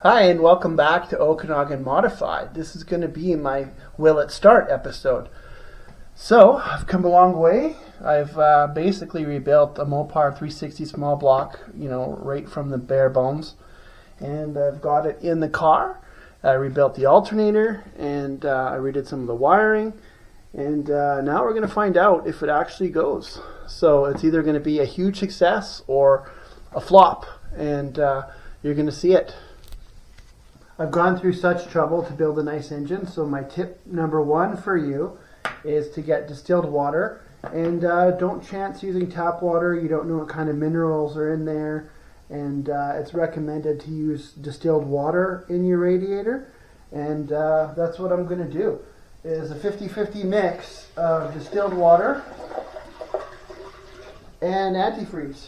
Hi, and welcome back to Okanagan Modified. This is going to be my Will It Start episode. So, I've come a long way. I've basically rebuilt a Mopar 360 small block, right from the bare bones. And I've got it in the car. I rebuilt the alternator, and I redid some of the wiring. And now we're going to find out if it actually goes. So, it's either going to be a huge success or a flop. And you're going to see it. I've gone through such trouble to build a nice engine, so my tip number one for you is to get distilled water, and don't chance using tap water. You don't know what kind of minerals are in there, and it's recommended to use distilled water in your radiator, and that's what I'm going to do, is a 50-50 mix of distilled water and antifreeze.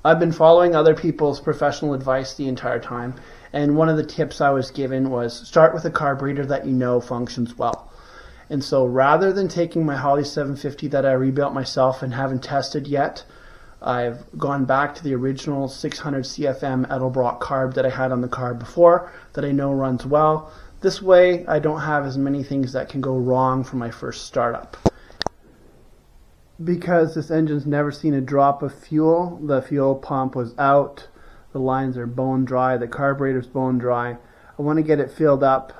I've been following other people's professional advice the entire time, and one of the tips I was given was start with a carburetor that you know functions well. And so rather than taking my Holley 750 that I rebuilt myself and haven't tested yet, I've gone back to the original 600 CFM Edelbrock carb that I had on the car before that I know runs well. This way I don't have as many things that can go wrong for my first startup. Because this engine's never seen a drop of fuel, the fuel pump was out, the lines are bone dry, the carburetor's bone dry. I want to get it filled up,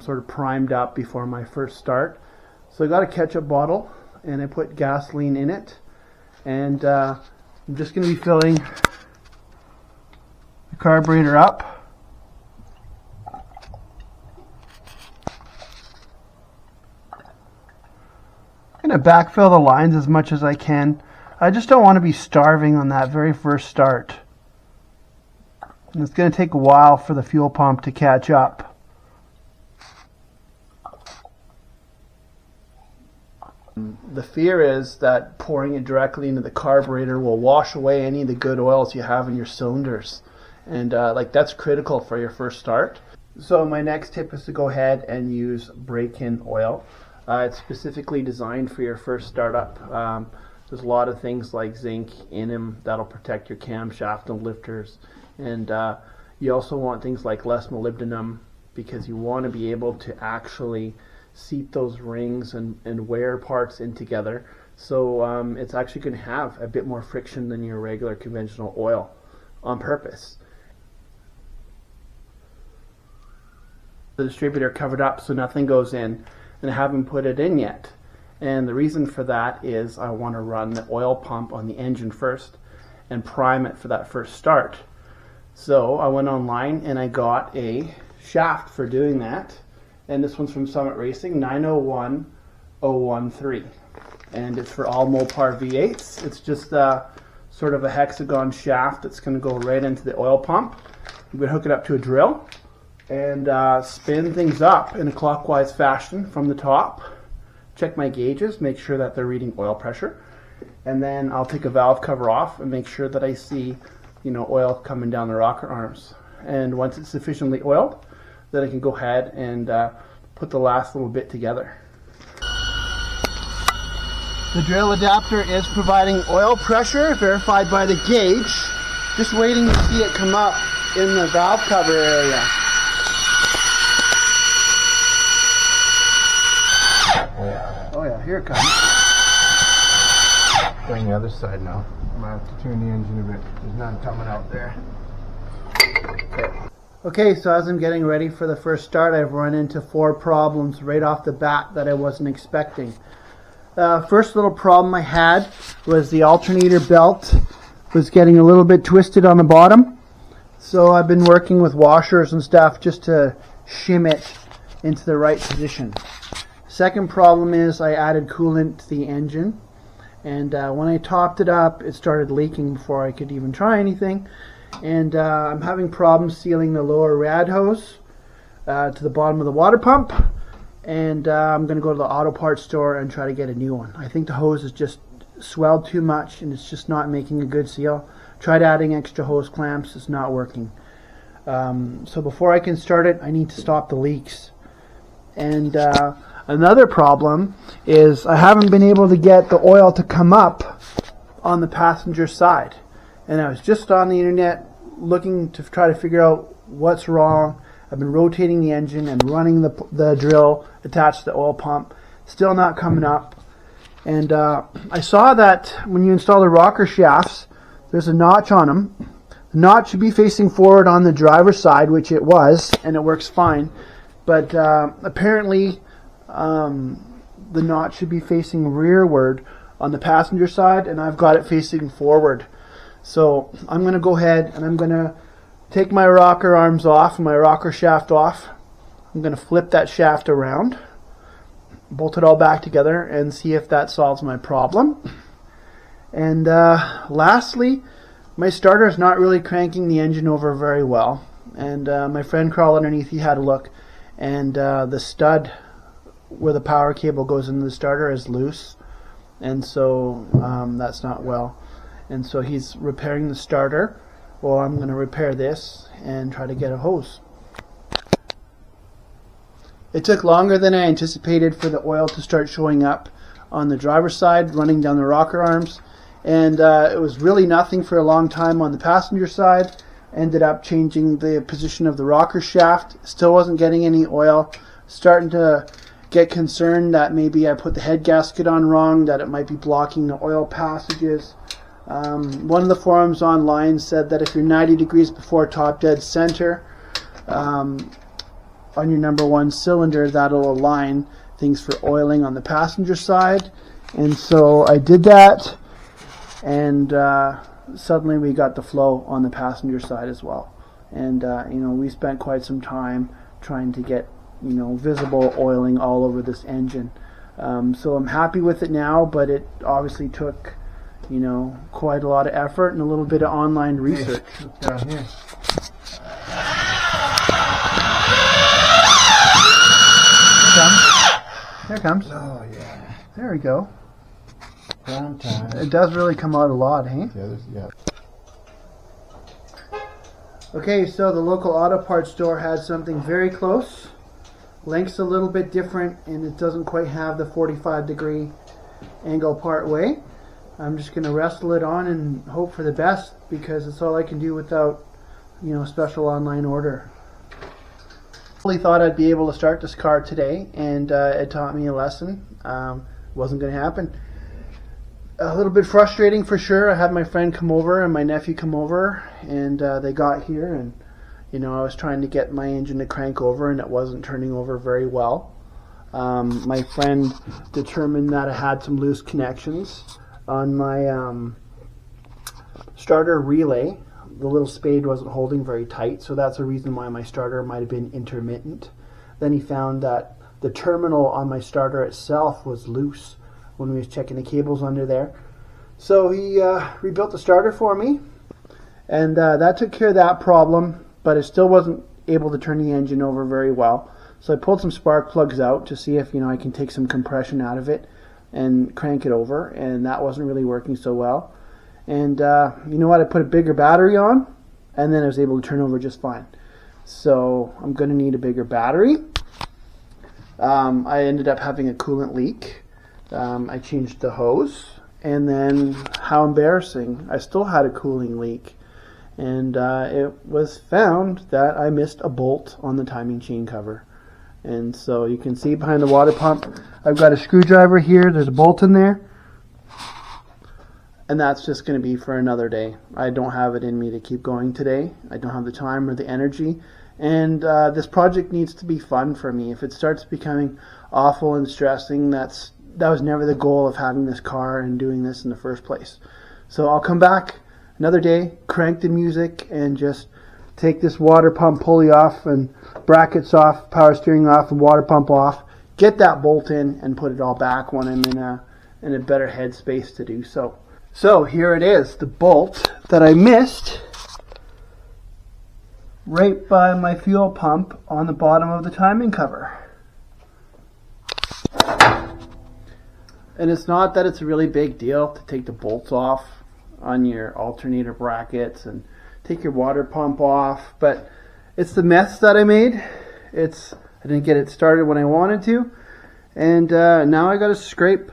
sort of primed up before my first start. So I got a ketchup bottle and I put gasoline in it, and I'm just going to be filling the carburetor up. I'm going to backfill the lines as much as I can. I just don't want to be starving on that very first start. And it's going to take a while for the fuel pump to catch up. The fear is that pouring it directly into the carburetor will wash away any of the good oils you have in your cylinders. And that's critical for your first start. So my next tip is to go ahead and use break-in oil. It's specifically designed for your first startup. There's a lot of things like zinc in them that'll protect your camshaft and lifters. And you also want things like less molybdenum, because you want to be able to actually seat those rings and wear parts in together. So it's actually going to have a bit more friction than your regular conventional oil on purpose. The distributor covered up so nothing goes in, and I haven't put it in yet. And the reason for that is I want to run the oil pump on the engine first and prime it for that first start. So I went online and I got a shaft for doing that, and this one's from Summit Racing, 901013, and it's for all Mopar V8s. It's just sort of a hexagon shaft that's going to go right into the oil pump. I'm going to hook it up to a drill and spin things up in a clockwise fashion from the top. Check my gauges, make sure that they're reading oil pressure, and then I'll take a valve cover off and make sure that I see oil coming down the rocker arms. And once it's sufficiently oiled, then I can go ahead and put the last little bit together. The drill adapter is providing oil pressure verified by the gauge. Just waiting to see it come up in the valve cover area. Here it comes. Going the other side now. I'm going to have to turn the engine a bit. There's none coming out there. Okay, so as I'm getting ready for the first start, I've run into 4 problems right off the bat that I wasn't expecting. First little problem I had was the alternator belt was getting a little bit twisted on the bottom. So I've been working with washers and stuff just to shim it into the right position. Second problem is I added coolant to the engine, and when I topped it up, it started leaking before I could even try anything. And I'm having problems sealing the lower rad hose to the bottom of the water pump, and I'm going to go to the auto parts store and try to get a new one. I think the hose is just swelled too much and it's just not making a good seal. Tried adding extra hose clamps, it's not working. So before I can start it, I need to stop the leaks. And Another problem is I haven't been able to get the oil to come up on the passenger side. And I was just on the internet looking to try to figure out what's wrong. I've been rotating the engine and running the drill attached to the oil pump. Still not coming up. And I saw that when you install the rocker shafts, there's a notch on them. The notch should be facing forward on the driver's side, which it was, and it works fine. But apparently the notch should be facing rearward on the passenger side, and I've got it facing forward. So I'm going to go ahead and I'm going to take my rocker arms off and my rocker shaft off. I'm going to flip that shaft around, bolt it all back together, and see if that solves my problem. And lastly, my starter is not really cranking the engine over very well. And my friend crawled underneath, he had a look, and the stud where the power cable goes into the starter is loose, and so that's not well. And so he's repairing the starter. Well, I'm going to repair this and try to get a hose. It took longer than I anticipated for the oil to start showing up on the driver's side, running down the rocker arms. And it was really nothing for a long time on the passenger side. Ended up changing the position of the rocker shaft. Still wasn't getting any oil. Starting to get concerned that maybe I put the head gasket on wrong, that it might be blocking the oil passages. One of the forums online said that if you're 90 degrees before top dead center on your number one cylinder, that'll align things for oiling on the passenger side. And so I did that, and suddenly we got the flow on the passenger side as well. And we spent quite some time trying to get visible oiling all over this engine. So I'm happy with it now, but it obviously took quite a lot of effort and a little bit of online research. Down here. There it comes. Oh, yeah. There we go. Prime time. It does really come out a lot, hey? Yeah. Okay, so the local auto parts store has something very close. Length's a little bit different, and it doesn't quite have the 45-degree angle part way. I'm just going to wrestle it on and hope for the best, because it's all I can do without, special online order. I really thought I'd be able to start this car today, and it taught me a lesson. Wasn't going to happen. A little bit frustrating for sure. I had my friend come over and my nephew come over, and they got here, and I was trying to get my engine to crank over, and it wasn't turning over very well. My friend determined that I had some loose connections on my starter relay. The little spade wasn't holding very tight, so that's a reason why my starter might have been intermittent. Then he found that the terminal on my starter itself was loose when we was checking the cables under there. So he rebuilt the starter for me, and that took care of that problem, but it still wasn't able to turn the engine over very well. So I pulled some spark plugs out to see if I can take some compression out of it and crank it over, and that wasn't really working so well. And you know what, I put a bigger battery on, and then I was able to turn over just fine. So I'm going to need a bigger battery. I ended up having a coolant leak. I changed the hose, and then, how embarrassing, I still had a cooling leak. And it was found that I missed a bolt on the timing chain cover. And so you can see behind the water pump, I've got a screwdriver here, there's a bolt in there. And that's just going to be for another day. I don't have it in me to keep going today. I don't have the time or the energy. And this project needs to be fun for me. If it starts becoming awful and stressing, that was never the goal of having this car and doing this in the first place. So I'll come back another day, crank the music, and just take this water pump pulley off and brackets off, power steering off, and water pump off, get that bolt in, and put it all back when I'm in a better headspace to do so. So here it is, the bolt that I missed right by my fuel pump on the bottom of the timing cover. And it's not that it's a really big deal to take the bolts off on your alternator brackets and take your water pump off, but it's the mess that I made. I didn't get it started when I wanted to, And now I got to scrape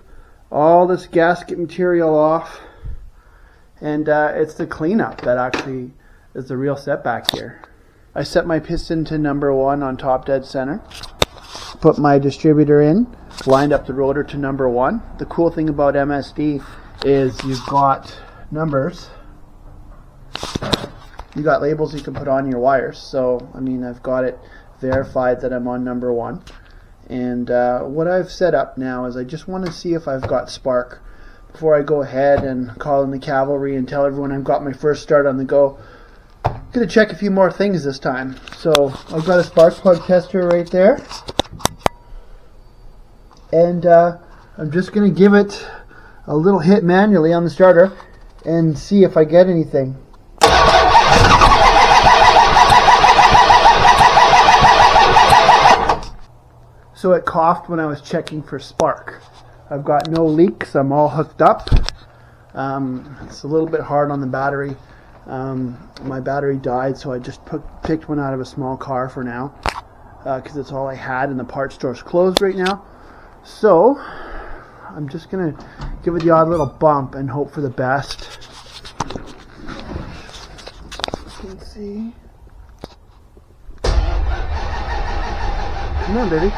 all this gasket material off. And it's the cleanup that actually is the real setback here. I set my piston to number 1 on top dead center. Put my distributor in, lined up the rotor to number 1. The cool thing about MSD is you've got numbers. You got labels you can put on your wires. So, I mean, I've got it verified that I'm on number 1. And what I've set up now is I just want to see if I've got spark before I go ahead and call in the cavalry and tell everyone I've got my first start on the go. Gonna check a few more things this time. So I've got a spark plug tester right there. And I'm just gonna give it a little hit manually on the starter and see if I get anything. So it coughed when I was checking for spark. I've got no leaks, I'm all hooked up. It's a little bit hard on the battery. My battery died, so I just picked one out of a small car for now, because it's all I had and the parts store's closed right now. So I'm just going to give it the odd little bump and hope for the best. You can see. Come on, baby.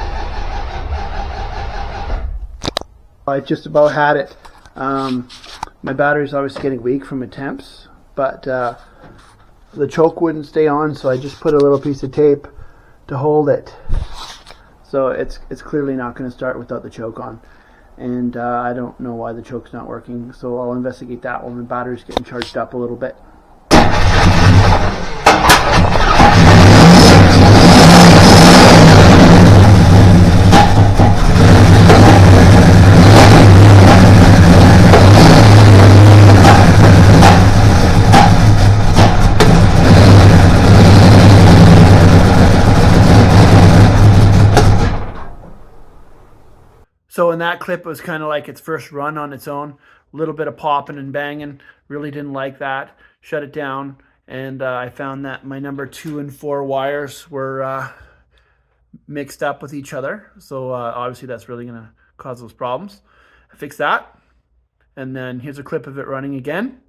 I just about had it. My battery's obviously getting weak from attempts, but the choke wouldn't stay on, so I just put a little piece of tape to hold it. So it's clearly not going to start without the choke on, and I don't know why the choke's not working, so I'll investigate that when the battery's getting charged up a little bit. So in that clip, it was kind of like its first run on its own. A little bit of popping and banging. Really didn't like that. Shut it down. And I found that my number 2 and 4 wires were mixed up with each other. So obviously that's really going to cause those problems. I fixed that. And then here's a clip of it running again.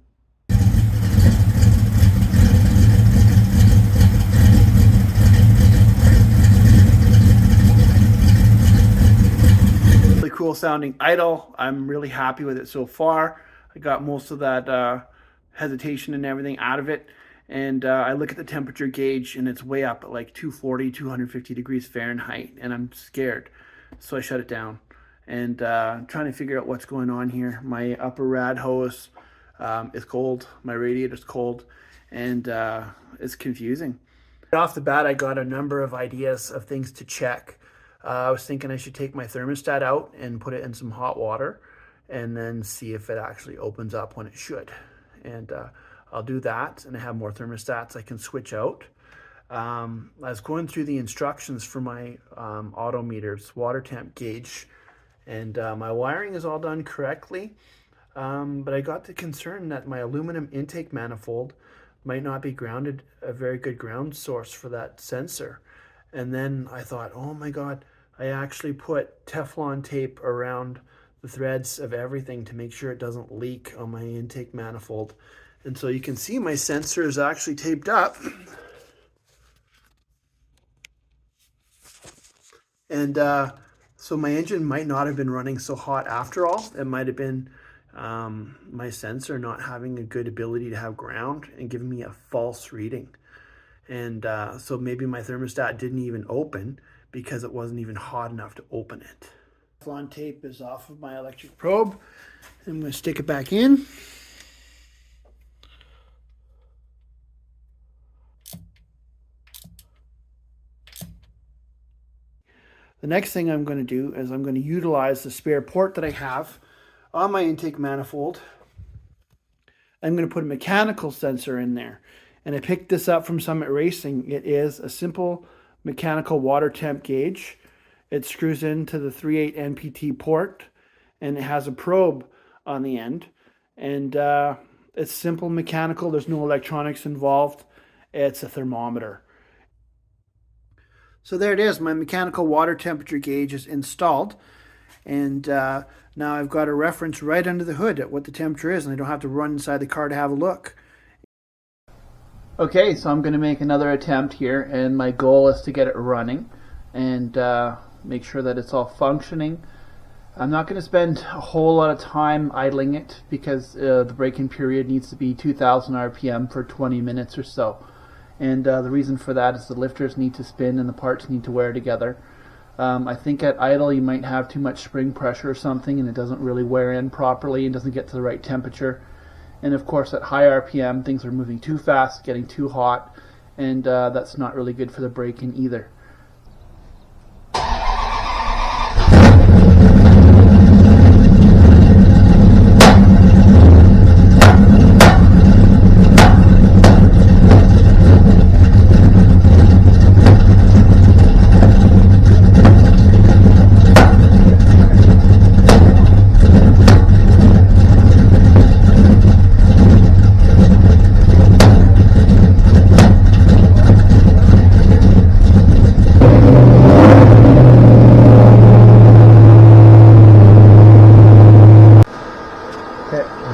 Cool sounding idle. I'm really happy with it so far. I got most of that hesitation and everything out of it, and I look at the temperature gauge and it's way up at like 240, 250 degrees Fahrenheit, and I'm scared, so I shut it down. And I'm trying to figure out what's going on here. My upper rad hose is cold, my radiator's cold, and it's confusing. Right off the bat, I got a number of ideas of things to check. I was thinking I should take my thermostat out and put it in some hot water and then see if it actually opens up when it should. And I'll do that, and I have more thermostats I can switch out. I was going through the instructions for my auto meters, water temp gauge, and my wiring is all done correctly, but I got the concern that my aluminum intake manifold might not be grounded, a very good ground source for that sensor. And then I thought, oh my God, I actually put Teflon tape around the threads of everything to make sure it doesn't leak on my intake manifold. And so you can see my sensor is actually taped up. And so my engine might not have been running so hot after all. It might have been my sensor not having a good ability to have ground and giving me a false reading. And so maybe my thermostat didn't even open because it wasn't even hot enough to open it. Teflon tape is off of my electric probe. I'm going to stick it back in. The next thing I'm going to do is I'm going to utilize the spare port that I have on my intake manifold. I'm going to put a mechanical sensor in there. And I picked this up from Summit Racing. It is a simple mechanical water temp gauge. It screws into the 3/8 NPT port, and it has a probe on the end. And it's simple mechanical. There's no electronics involved. It's a thermometer. So there it is. My mechanical water temperature gauge is installed. And now I've got a reference right under the hood at what the temperature is, and I don't have to run inside the car to have a look. Okay, so I'm going to make another attempt here, and my goal is to get it running and make sure that it's all functioning. I'm not going to spend a whole lot of time idling it because the braking period needs to be 2,000 RPM for 20 minutes or so. And the reason for that is the lifters need to spin and the parts need to wear together. I think at idle you might have too much spring pressure or something and it doesn't really wear in properly and doesn't get to the right temperature. And of course at high RPM things are moving too fast, getting too hot, and that's not really good for the braking either.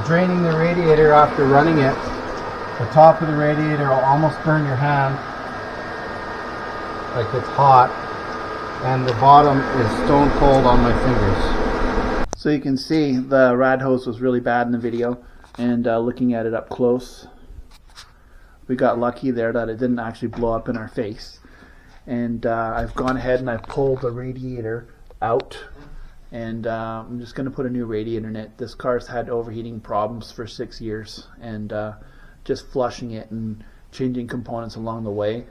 Draining the radiator after running it. The top of the radiator will almost burn your hand, like it's hot, and the bottom is stone cold on my fingers. So you can see the rad hose was really bad in the video, and looking at it up close, we got lucky there that it didn't actually blow up in our face. And I've gone ahead and I've pulled the radiator out, and I'm just going to put a new radiator in it. This car's had overheating problems for 6 years, and just flushing it and changing components along the way.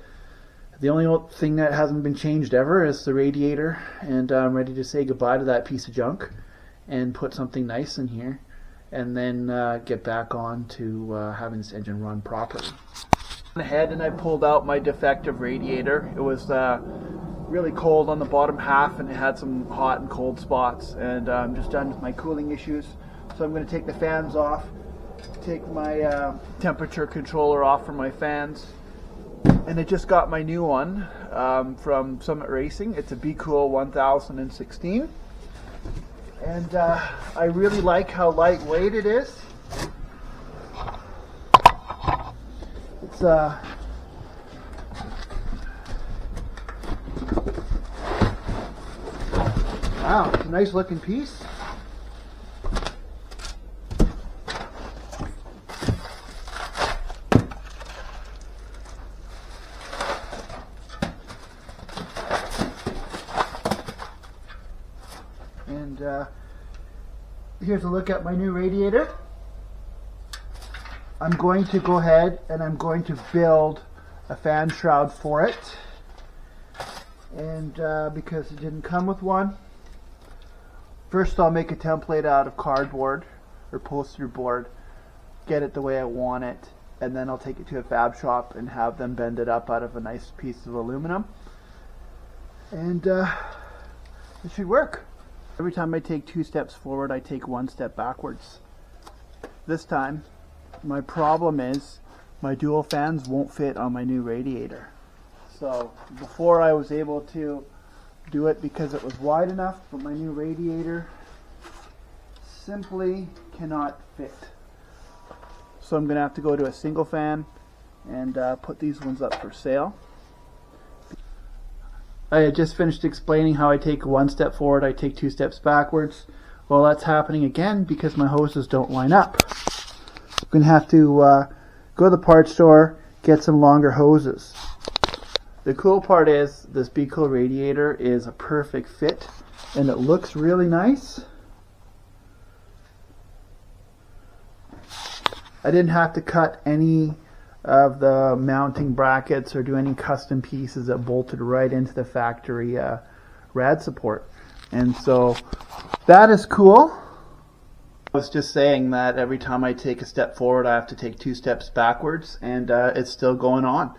The only thing that hasn't been changed ever is the radiator, and I'm ready to say goodbye to that piece of junk and put something nice in here, and then get back on to having this engine run properly. I went ahead and I pulled out my defective radiator. It was really cold on the bottom half and it had some hot and cold spots, and I'm just done with my cooling issues. So I'm going to take the fans off, take my temperature controller off from my fans, and I just got my new one from Summit Racing. It's a Be Cool 1016, and I really like how lightweight it is. It's wow, it's a nice looking piece. And here's a look at my new radiator. I'm going to go ahead and I'm going to build a fan shroud for it. And because it didn't come with one, first I'll make a template out of cardboard or poster board, get it the way I want it, and then I'll take it to a fab shop and have them bend it up out of a nice piece of aluminum. And it should work. Every time I take 2 steps forward, I take 1 step backwards. This time, my problem is my dual fans won't fit on my new radiator. So before I was able to do it because it was wide enough, but my new radiator simply cannot fit. So I'm going to have to go to a single fan and put these ones up for sale. I had just finished explaining how I take 1 step forward, I take 2 steps backwards. Well, that's happening again because my hoses don't line up. I'm going to have to go to the parts store, get some longer hoses. The cool part is this Be Cool radiator is a perfect fit and it looks really nice. I didn't have to cut any of the mounting brackets or do any custom pieces that bolted right into the factory rad support, and so that is cool. I was just saying that every time I take a step forward I have to take 2 steps backwards, and it's still going on.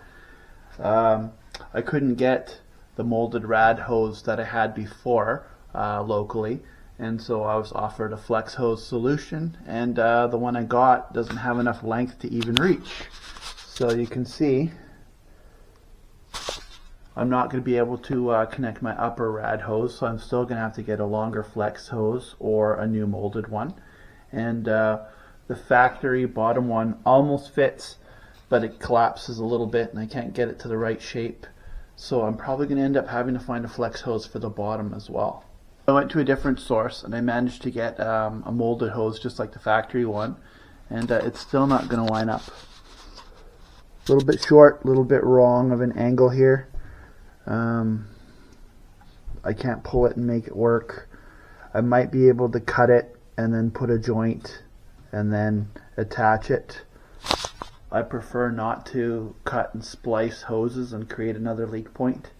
I couldn't get the molded rad hose that I had before locally, and so I was offered a flex hose solution, and the one I got doesn't have enough length to even reach. So you can see I'm not going to be able to connect my upper rad hose, so I'm still going to have to get a longer flex hose or a new molded one. And the factory bottom one almost fits, but it collapses a little bit and I can't get it to the right shape. So I'm probably going to end up having to find a flex hose for the bottom as well. I went to a different source and I managed to get a molded hose just like the factory one, and it's still not going to line up. A little bit short, a little bit wrong of an angle here. I can't pull it and make it work. I might be able to cut it and then put a joint and then attach it. I prefer not to cut and splice hoses and create another leak point.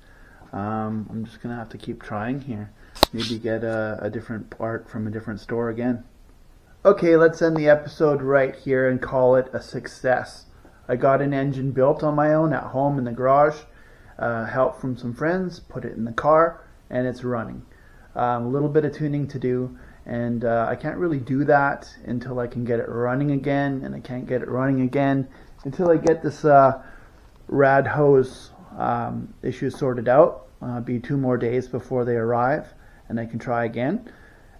I'm just gonna have to keep trying here. Maybe get a different part from a different store again. Okay, let's end the episode right here and call it a success. I got an engine built on my own at home in the garage. Help from some friends, put it in the car, and it's running. A little bit of tuning to do, and I can't really do that until I can get it running again, and I can't get it running again until I get this rad hose issue sorted out. Be 2 more days before they arrive, and I can try again.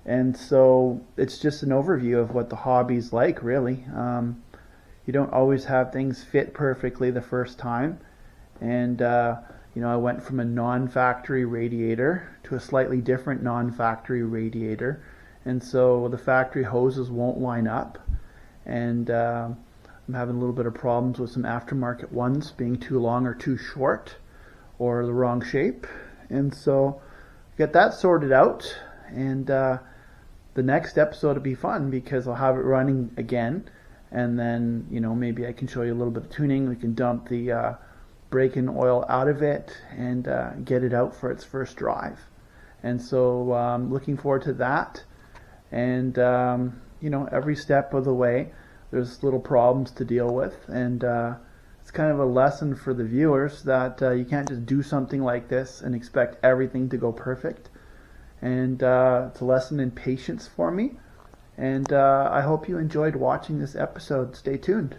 And so it's just an overview of what the hobby's like, really. You don't always have things fit perfectly the first time. And I went from a non-factory radiator to a slightly different non-factory radiator, and so the factory hoses won't line up, and I'm having a little bit of problems with some aftermarket ones being too long or too short or the wrong shape. And so get that sorted out, and the next episode will be fun because I'll have it running again, and then maybe I can show you a little bit of tuning. We can dump the break-in oil out of it and get it out for its first drive. And so looking forward to that. And every step of the way there's little problems to deal with, and it's kind of a lesson for the viewers that you can't just do something like this and expect everything to go perfect. And it's a lesson in patience for me, and I hope you enjoyed watching this episode. Stay tuned.